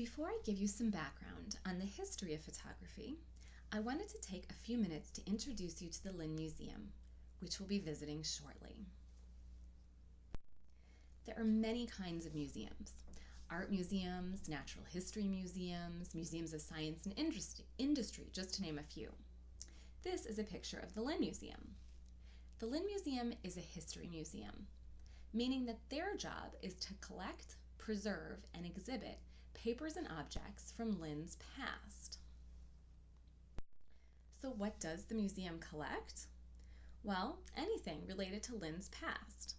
Before I give you some background on the history of photography, I wanted to take a few minutes to introduce you to the Lynn Museum, which we'll be visiting shortly. There are many kinds of museums: art museums, natural history museums, museums of science and industry, just to name a few. This is a picture of the Lynn Museum. The Lynn Museum is a history museum, meaning that their job is to collect, preserve, and exhibit papers and objects from Lynn's past. So what does the museum collect? Well, anything related to Lynn's past.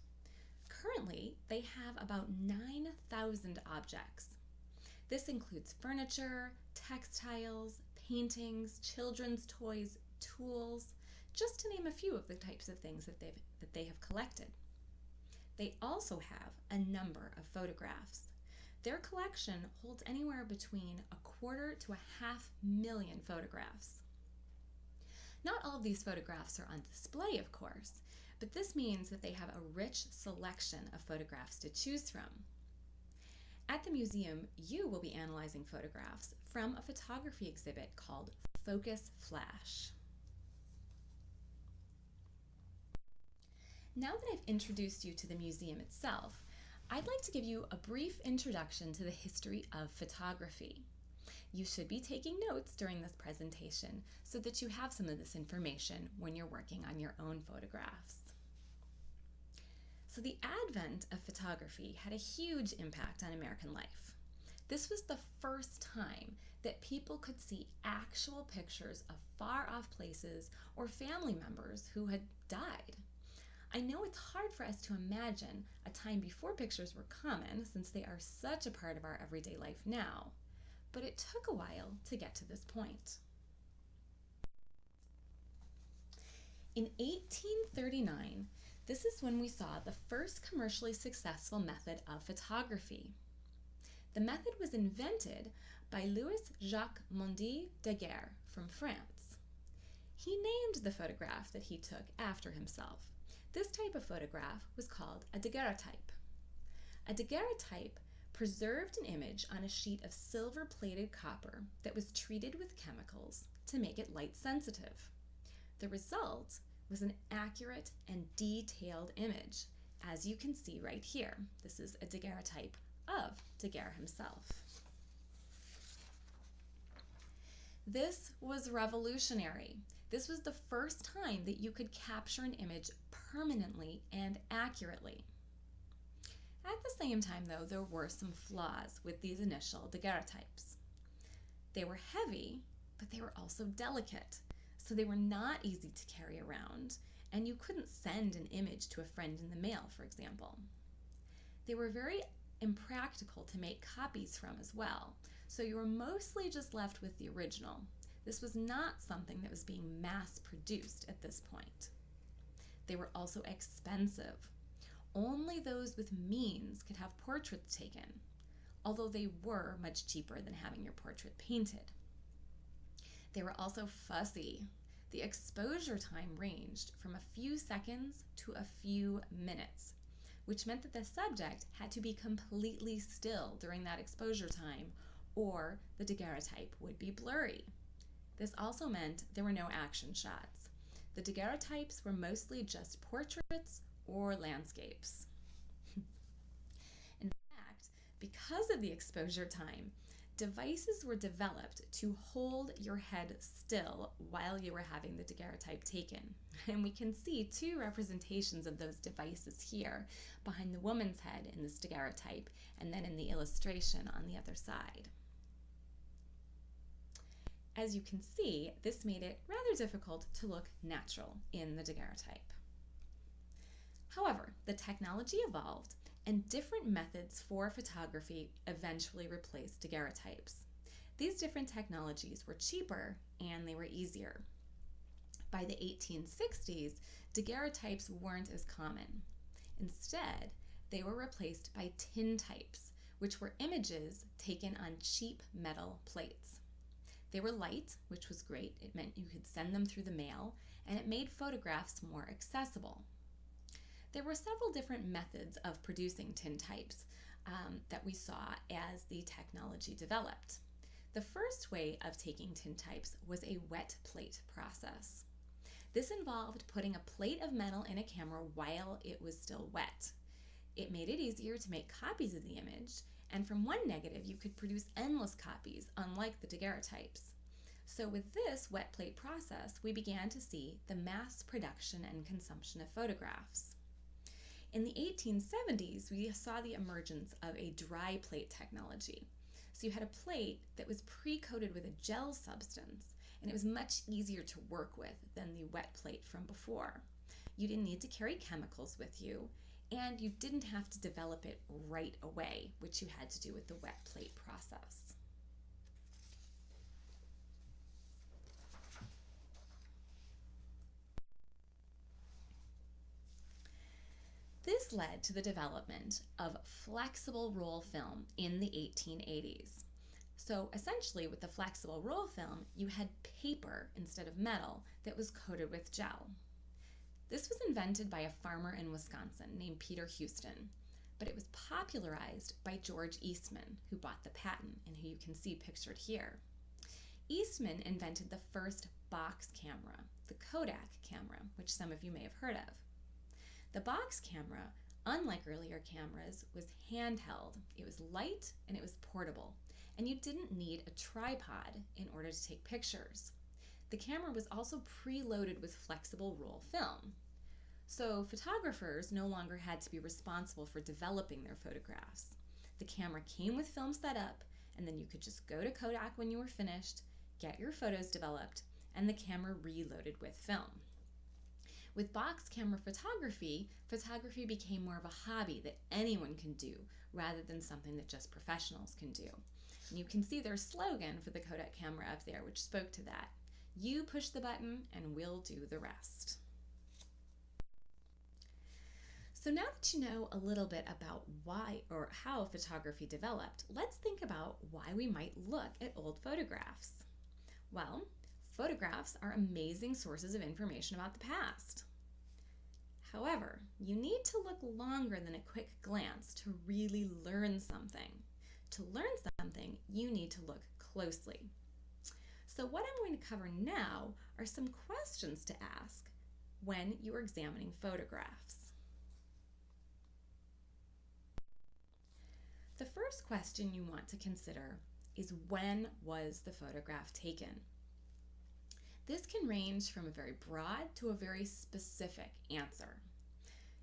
Currently, they have about 9,000 objects. This includes furniture, textiles, paintings, children's toys, tools, just to name a few of the types of things that they have collected. They also have a number of photographs. Their collection holds anywhere between 1/4 to 500,000 photographs. Not all of these photographs are on display, of course, but this means that they have a rich selection of photographs to choose from. At the museum, you will be analyzing photographs from a photography exhibit called Focus Flash. Now that I've introduced you to the museum itself, I'd like to give you a brief introduction to the history of photography. You should be taking notes during this presentation so that you have some of this information when you're working on your own photographs. So the advent of photography had a huge impact on American life. This was the first time that people could see actual pictures of far-off places or family members who had died. I know it's hard for us to imagine a time before pictures were common, since they are such a part of our everyday life now, but it took a while to get to this point. In 1839, this is when we saw the first commercially successful method of photography. The method was invented by Louis-Jacques Mondy Daguerre from France. He named the photograph that he took after himself. This type of photograph was called a daguerreotype. A daguerreotype preserved an image on a sheet of silver-plated copper that was treated with chemicals to make it light sensitive. The result was an accurate and detailed image, as you can see right here. This is a daguerreotype of Daguerre himself. This was revolutionary. This was the first time that you could capture an image permanently and accurately. At the same time, though, there were some flaws with these initial daguerreotypes. They were heavy, but they were also delicate, so they were not easy to carry around, and you couldn't send an image to a friend in the mail, for example. They were very impractical to make copies from as well, so you were mostly just left with the original. This was not something that was being mass-produced at this point. They were also expensive. Only those with means could have portraits taken, although they were much cheaper than having your portrait painted. They were also fussy. The exposure time ranged from a few seconds to a few minutes, which meant that the subject had to be completely still during that exposure time, or the daguerreotype would be blurry. This also meant there were no action shots. The daguerreotypes were mostly just portraits or landscapes. In fact, because of the exposure time, devices were developed to hold your head still while you were having the daguerreotype taken. And we can see two representations of those devices here, behind the woman's head in this daguerreotype, and then in the illustration on the other side. As you can see, this made it rather difficult to look natural in the daguerreotype. However, the technology evolved, and different methods for photography eventually replaced daguerreotypes. These different technologies were cheaper and they were easier. By the 1860s, daguerreotypes weren't as common. Instead, they were replaced by tintypes, which were images taken on cheap metal plates. They were light, which was great. It meant you could send them through the mail, and it made photographs more accessible. There were several different methods of producing tintypes. that we saw as the technology developed. The first way of taking tintypes was a wet plate process. This involved putting a plate of metal in a camera while it was still wet. It made it easier to make copies of the image, and from one negative you could produce endless copies, unlike the daguerreotypes. So with this wet plate process, we began to see the mass production and consumption of photographs. In the 1870s, we saw the emergence of a dry plate technology. So you had a plate that was pre-coated with a gel substance, and it was much easier to work with than the wet plate from before. You didn't need to carry chemicals with you, and you didn't have to develop it right away, which you had to do with the wet plate process. This led to the development of flexible roll film in the 1880s. So essentially, with the flexible roll film, you had paper instead of metal that was coated with gel. This was invented by a farmer in Wisconsin named Peter Houston, but it was popularized by George Eastman, who bought the patent and who you can see pictured here. Eastman invented the first box camera, the Kodak camera, which some of you may have heard of. The box camera, unlike earlier cameras, was handheld. It was light and it was portable, and you didn't need a tripod in order to take pictures. The camera was also preloaded with flexible roll film. So photographers no longer had to be responsible for developing their photographs. The camera came with film set up, and then you could just go to Kodak when you were finished, get your photos developed, and the camera reloaded with film. With box camera photography, photography became more of a hobby that anyone can do rather than something that just professionals can do. And you can see their slogan for the Kodak camera up there, which spoke to that. You push the button and we'll do the rest. So now that you know a little bit about why or how photography developed, let's think about why we might look at old photographs. Well, photographs are amazing sources of information about the past. However, you need to look longer than a quick glance to really learn something. To learn something, you need to look closely. So what I'm going to cover now are some questions to ask when you are examining photographs. The first question you want to consider is, when was the photograph taken? This can range from a very broad to a very specific answer.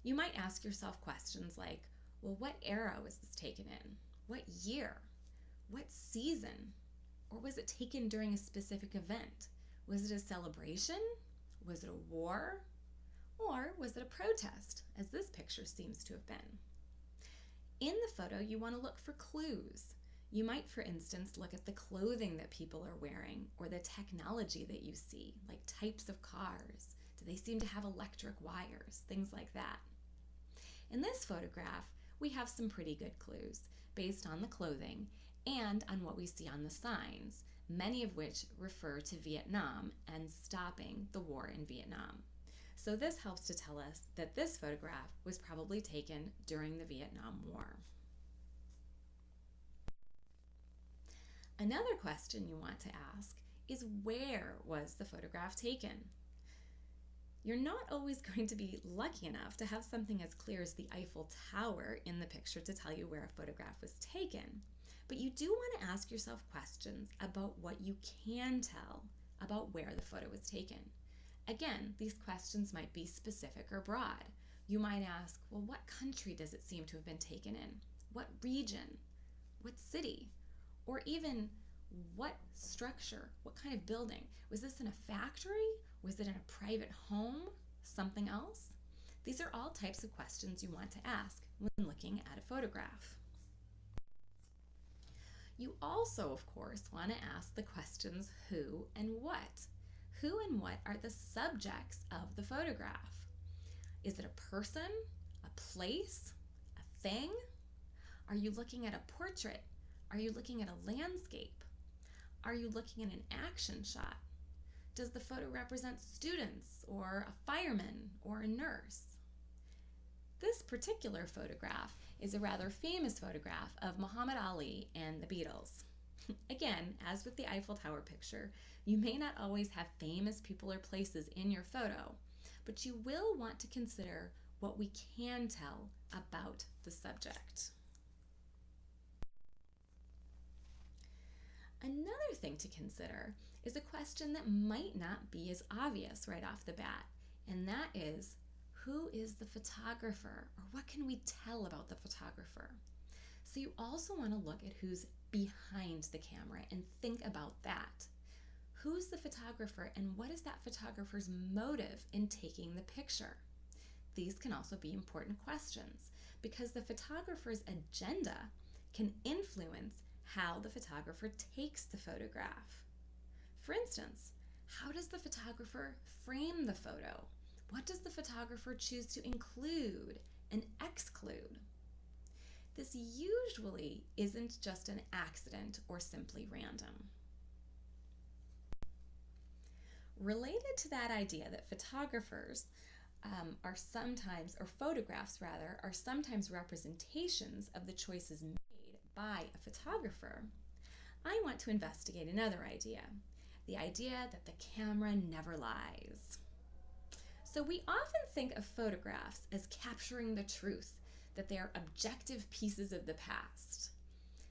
You might ask yourself questions like, well, what era was this taken in? What year? What season? Or was it taken during a specific event? Was it a celebration? Was it a war? Or was it a protest, as this picture seems to have been? In the photo, you want to look for clues. You might, for instance, look at the clothing that people are wearing or the technology that you see, like types of cars. Do they seem to have electric wires? Things like that. In this photograph, we have some pretty good clues based on the clothing and on what we see on the signs, many of which refer to Vietnam and stopping the war in Vietnam. So this helps to tell us that this photograph was probably taken during the Vietnam War. Another question you want to ask is, where was the photograph taken? You're not always going to be lucky enough to have something as clear as the Eiffel Tower in the picture to tell you where a photograph was taken. But you do want to ask yourself questions about what you can tell about where the photo was taken. Again, these questions might be specific or broad. You might ask, well, what country does it seem to have been taken in? What region? What city? Or even, what structure? What kind of building? Was this in a factory? Was it in a private home? Something else? These are all types of questions you want to ask when looking at a photograph. You also, of course, want to ask the questions who and what. Who and what are the subjects of the photograph? Is it a person, a place, a thing? Are you looking at a portrait? Are you looking at a landscape? Are you looking at an action shot? Does the photo represent students or a fireman or a nurse? This particular photograph is a rather famous photograph of Muhammad Ali and the Beatles. Again, as with the Eiffel Tower picture, you may not always have famous people or places in your photo, but you will want to consider what we can tell about the subject. Another thing to consider is a question that might not be as obvious right off the bat, and that is, who is the photographer, or what can we tell about the photographer? So you also want to look at who's behind the camera and think about that. Who's the photographer, and what is that photographer's motive in taking the picture? These can also be important questions because the photographer's agenda can influence how the photographer takes the photograph. For instance, how does the photographer frame the photo? What does the photographer choose to include and exclude? This usually isn't just an accident or simply random. Related to that idea that photographers are sometimes, or photographs rather, are sometimes representations of the choices made by a photographer, I want to investigate another idea, the idea that the camera never lies. So we often think of photographs as capturing the truth, that they are objective pieces of the past.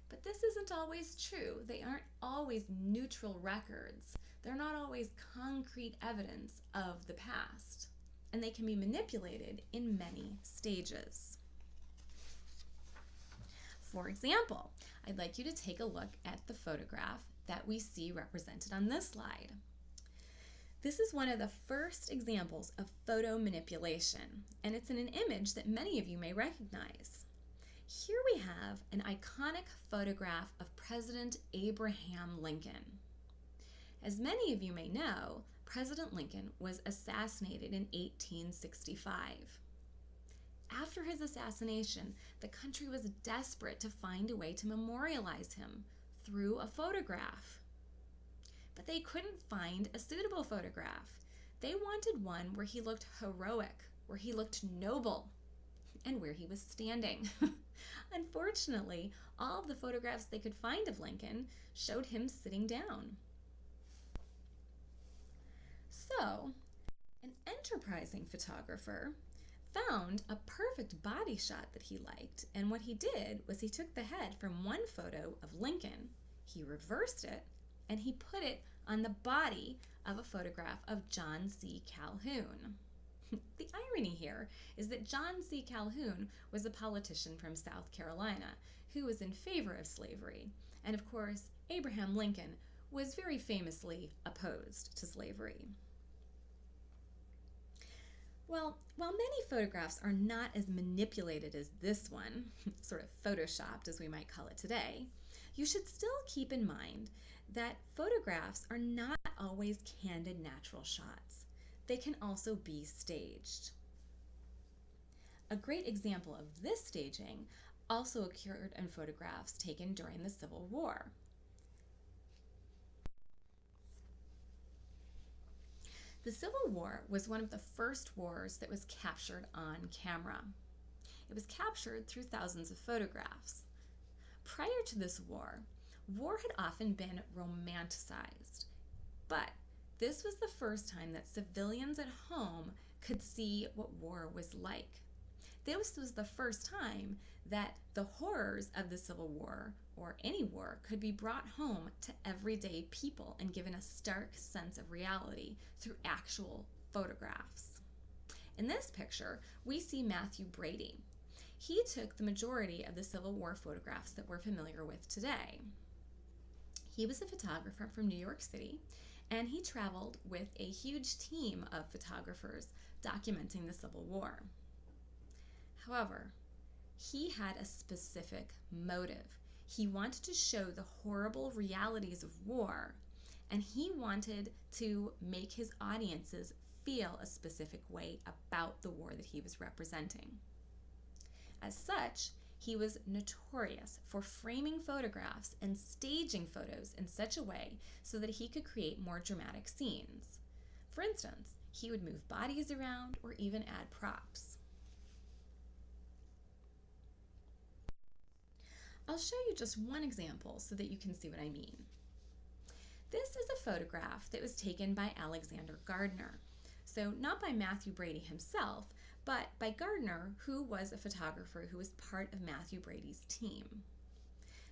But this isn't always true. They aren't always neutral records. They're not always concrete evidence of the past, and they can be manipulated in many stages. For example, I'd like you to take a look at the photograph that we see represented on this slide. This is one of the first examples of photo manipulation, and it's in an image that many of you may recognize. Here we have an iconic photograph of President Abraham Lincoln. As many of you may know, President Lincoln was assassinated in 1865. After his assassination, the country was desperate to find a way to memorialize him through a photograph. But they couldn't find a suitable photograph. They wanted one where he looked heroic, where he looked noble, and where he was standing. Unfortunately, all of the photographs they could find of Lincoln showed him sitting down. So, an enterprising photographer found a perfect body shot that he liked, and what he did was he took the head from one photo of Lincoln, he reversed it, and he put it on the body of a photograph of John C. Calhoun. The irony here is that John C. Calhoun was a politician from South Carolina who was in favor of slavery, and of course, Abraham Lincoln was very famously opposed to slavery. Well, while many photographs are not as manipulated as this one, sort of photoshopped as we might call it today, you should still keep in mind that photographs are not always candid natural shots. They can also be staged. A great example of this staging also occurred in photographs taken during the Civil War. The Civil War was one of the first wars that was captured on camera. It was captured through thousands of photographs. Prior to this war had often been romanticized, but this was the first time that civilians at home could see what war was like. This was the first time that the horrors of the Civil War, or any war, could be brought home to everyday people and given a stark sense of reality through actual photographs. In this picture, we see Matthew Brady. He took the majority of the Civil War photographs that we're familiar with today. He was a photographer from New York City, and he traveled with a huge team of photographers documenting the Civil War. However, he had a specific motive. He wanted to show the horrible realities of war, and he wanted to make his audiences feel a specific way about the war that he was representing. As such, he was notorious for framing photographs and staging photos in such a way so that he could create more dramatic scenes. For instance, he would move bodies around or even add props. I'll show you just one example so that you can see what I mean. This is a photograph that was taken by Alexander Gardner. So not by Matthew Brady himself, but by Gardner, who was a photographer who was part of Matthew Brady's team.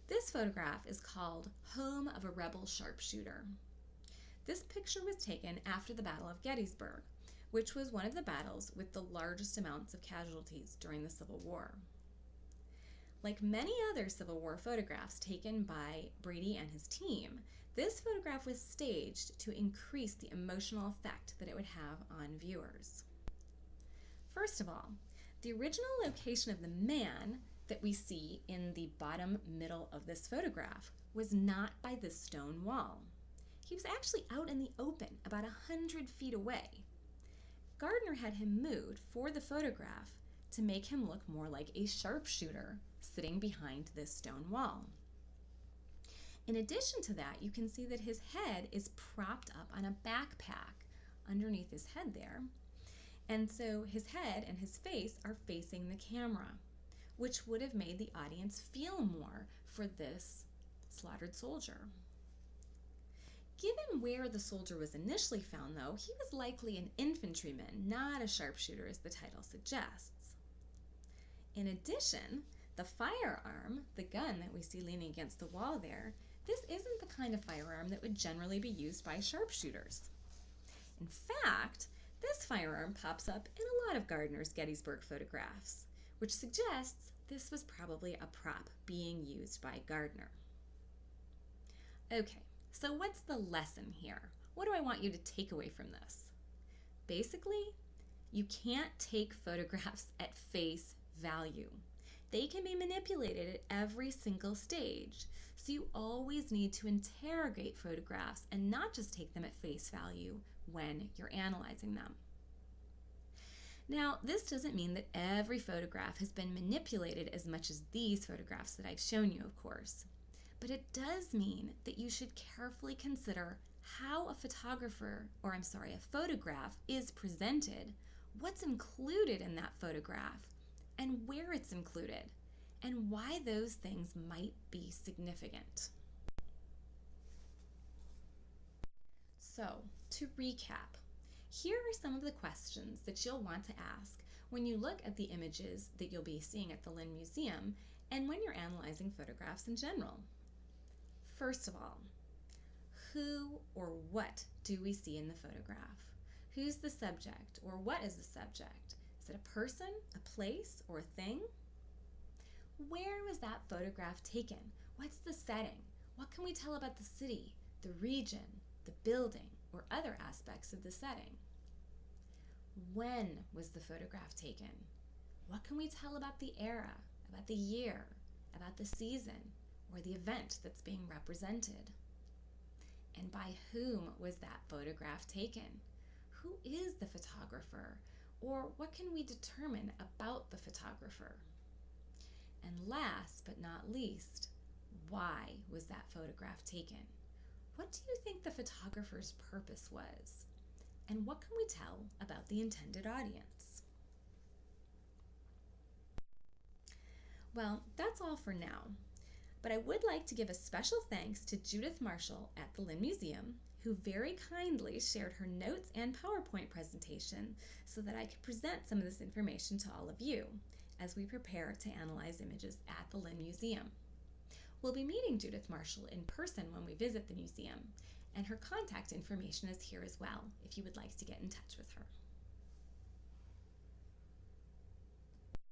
This photograph is called Home of a Rebel Sharpshooter. This picture was taken after the Battle of Gettysburg, which was one of the battles with the largest amounts of casualties during the Civil War. Like many other Civil War photographs taken by Brady and his team, this photograph was staged to increase the emotional effect that it would have on viewers. First of all, the original location of the man that we see in the bottom middle of this photograph was not by this stone wall. He was actually out in the open, about 100 feet away. Gardner had him moved for the photograph to make him look more like a sharpshooter sitting behind this stone wall. In addition to that, you can see that his head is propped up on a backpack underneath his head there. And so his head and his face are facing the camera, which would have made the audience feel more for this slaughtered soldier. Given where the soldier was initially found, though, he was likely an infantryman, not a sharpshooter, as the title suggests. In addition, the firearm, the gun that we see leaning against the wall there, this isn't the kind of firearm that would generally be used by sharpshooters. In fact, this firearm pops up in a lot of Gardner's Gettysburg photographs, which suggests this was probably a prop being used by Gardner. Okay, so what's the lesson here? What do I want you to take away from this? Basically, you can't take photographs at face value. They can be manipulated at every single stage, so you always need to interrogate photographs and not just take them at face value when you're analyzing them. Now, this doesn't mean that every photograph has been manipulated as much as these photographs that I've shown you, of course. But it does mean that you should carefully consider how a photograph is presented, what's included in that photograph, and where it's included, and why those things might be significant. So, to recap, here are some of the questions that you'll want to ask when you look at the images that you'll be seeing at the Lynn Museum and when you're analyzing photographs in general. First of all, who or what do we see in the photograph? Who's the subject, or what is the subject? Is it a person, a place, or a thing? Where was that photograph taken? What's the setting? What can we tell about the city, the region, the building, or other aspects of the setting? When was the photograph taken? What can we tell about the era, about the year, about the season, or the event that's being represented? And by whom was that photograph taken? Who is the photographer? Or what can we determine about the photographer? And last but not least, why was that photograph taken? What do you think the photographer's purpose was? And what can we tell about the intended audience? Well, that's all for now. But I would like to give a special thanks to Judith Marshall at the Lynn Museum, who very kindly shared her notes and PowerPoint presentation so that I could present some of this information to all of you as we prepare to analyze images at the Lynn Museum. We'll be meeting Judith Marshall in person when we visit the museum, and her contact information is here as well if you would like to get in touch with her.